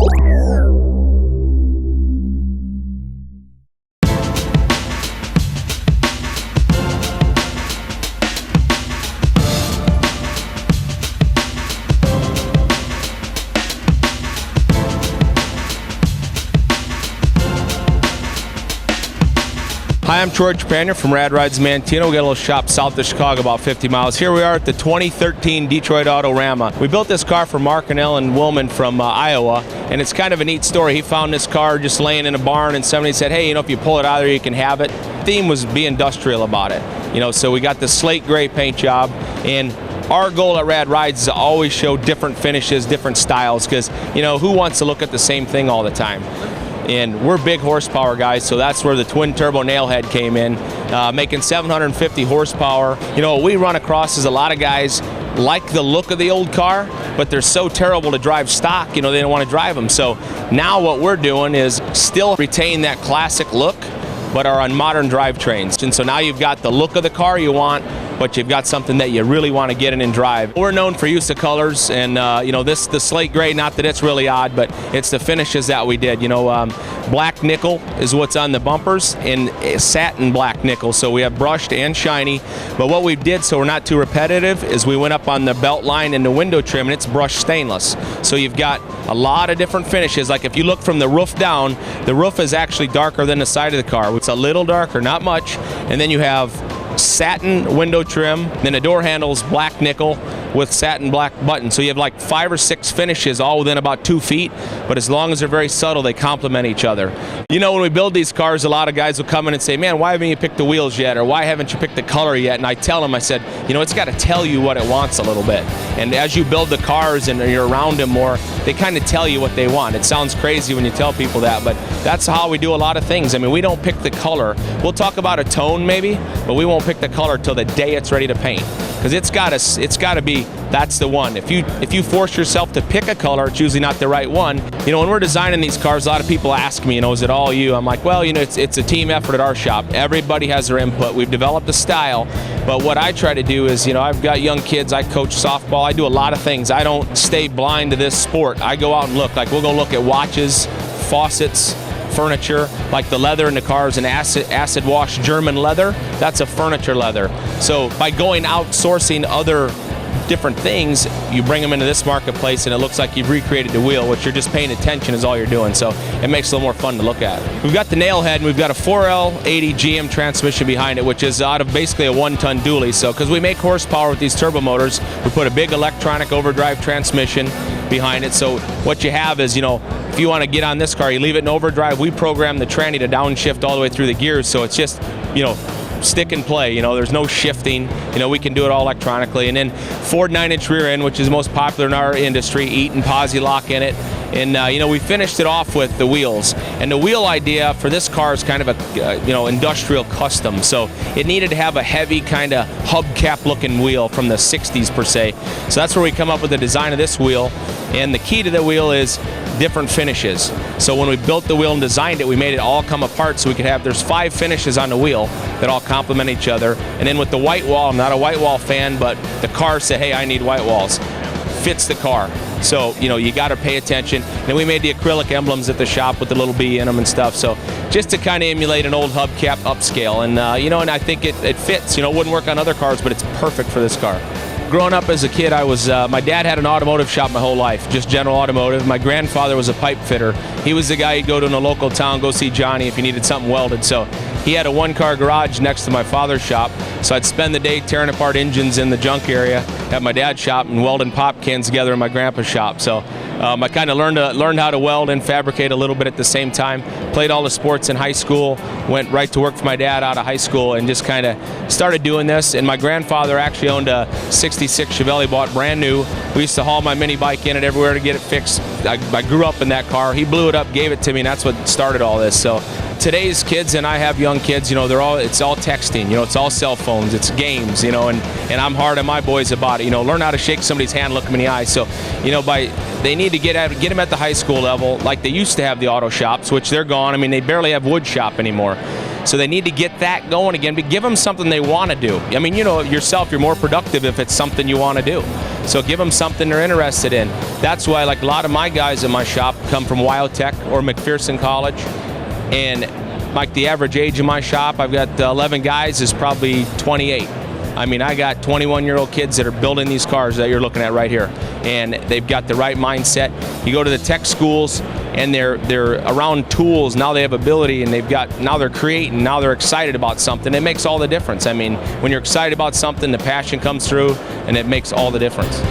Hi, I'm Troy Trepanier from Rad Rides Mantino. We got a little shop south of Chicago, about 50 miles. Here we are at the 2013 Detroit Autorama. We built this car for Mark and Ellen Willman from Iowa, and it's kind of a neat story. He found this car just laying in a barn, and somebody said, hey, you know, if you pull it out of there, you can have it. The theme was be industrial about it. You know, so we got the slate gray paint job, and our goal at Rad Rides is to always show different finishes, different styles, because, you know, who wants to look at the same thing all the time? And we're big horsepower guys, so that's where the twin turbo nailhead came in, making 750 horsepower. You know, what we run across is a lot of guys like the look of the old car, but they're so terrible to drive stock, you know, they don't want to drive them. So now what we're doing is still retain that classic look, but are on modern drivetrains. And so now you've got the look of the car you want, but you've got something that you really want to get in and drive. We're known for use of colors, and you know, the slate gray, not that it's really odd, but it's the finishes that we did. You know, black nickel is what's on the bumpers, and satin black nickel, so we have brushed and shiny. But what we did, so we're not too repetitive, is we went up on the belt line and the window trim, and it's brushed stainless. So you've got a lot of different finishes. Like if you look from the roof down, the roof is actually darker than the side of the car. It's a little darker, not much. And then you have satin window trim, then the door handles black nickel with satin black buttons. So you have like 5 or 6 finishes all within about 2 feet, but as long as they're very subtle, they complement each other. You know, when we build these cars, a lot of guys will come in and say, man, why haven't you picked the wheels yet, or why haven't you picked the color yet? And I tell them, I said, you know, it's got to tell you what it wants a little bit. And as you build the cars and you're around them more, they kind of tell you what they want. It sounds crazy when you tell people that, but that's how we do a lot of things. I mean, we don't pick the color. We'll talk about a tone maybe, but we won't pick the color till the day it's ready to paint. Because it's got to be, that's the one. If you force yourself to pick a color, it's usually not the right one. You know, when we're designing these cars, a lot of people ask me, you know, is it all you? I'm like, well, you know, it's a team effort at our shop. Everybody has their input. We've developed a style, but what I try to do is, you know, I've got young kids, I coach softball, I do a lot of things. I don't stay blind to this sport. I go out and look. Like, we'll go look at watches, faucets, furniture, like the leather in the cars, an acid wash German leather, that's a furniture leather. So by going outsourcing other different things, you bring them into this marketplace and it looks like you've recreated the wheel, which you're just paying attention is all you're doing. So it makes it a little more fun to look at. We've got the nailhead, and we've got a 4L80 GM transmission behind it, which is out of basically a 1-ton dually. So because we make horsepower with these turbo motors, we put a big electronic overdrive transmission behind it. So what you have is, you know, if you want to get on this car, you leave it in overdrive. We program the tranny to downshift all the way through the gears, so it's just, you know, stick and play. You know, there's no shifting. You know, we can do it all electronically. And then Ford 9-inch rear end, which is the most popular in our industry, Eat and Posi lock in it. And you know, we finished it off with the wheels. And the wheel idea for this car is kind of a you know, industrial custom. So it needed to have a heavy kind of hubcap looking wheel from the 60s per se. So that's where we come up with the design of this wheel. And the key to the wheel is different finishes. So when we built the wheel and designed it, we made it all come apart so we could have, there's 5 finishes on the wheel that all complement each other. And then with the white wall, I'm not a white wall fan, but the car said, hey, I need white walls. Fits the car. So, you know, you got to pay attention. And then we made the acrylic emblems at the shop with the little bee in them and stuff. So just to kind of emulate an old hubcap upscale. And, you know, and I think it fits. You know, it wouldn't work on other cars, but it's perfect for this car. Growing up as a kid, I was, my dad had an automotive shop my whole life, just general automotive. My grandfather was a pipe fitter. He was the guy you'd go to in a local town, go see Johnny if you needed something welded. So he had a 1-car garage next to my father's shop. So I'd spend the day tearing apart engines in the junk area at my dad's shop and welding pop cans together in my grandpa's shop. So I kind of learned how to weld and fabricate a little bit at the same time. Played all the sports in high school, went right to work for my dad out of high school, and just kind of started doing this. And my grandfather actually owned a 66 Chevelle, bought brand new. We used to haul my mini bike in it everywhere to get it fixed. I grew up in that car. He blew it up, gave it to me, and that's what started all this. So today's kids, and I have young kids, you know, it's all texting, you know, it's all cell phones, it's games, you know, and I'm hard on my boys about it. You know, learn how to shake somebody's hand, look them in the eye. So, you know, they need to get them at the high school level, like they used to have the auto shops, which they're gone. I mean, they barely have wood shop anymore. So they need to get that going again, but give them something they want to do. I mean, you know, yourself, you're more productive if it's something you want to do. So give them something they're interested in. That's why, like, a lot of my guys in my shop come from Tech or McPherson College, and like the average age in my shop, I've got 11 guys is probably 28. I mean, I got 21-year-old kids that are building these cars that you're looking at right here, and they've got the right mindset. You go to the tech schools, and they're around tools. Now they have ability, and now they're creating. Now they're excited about something. It makes all the difference. I mean, when you're excited about something, the passion comes through, and it makes all the difference.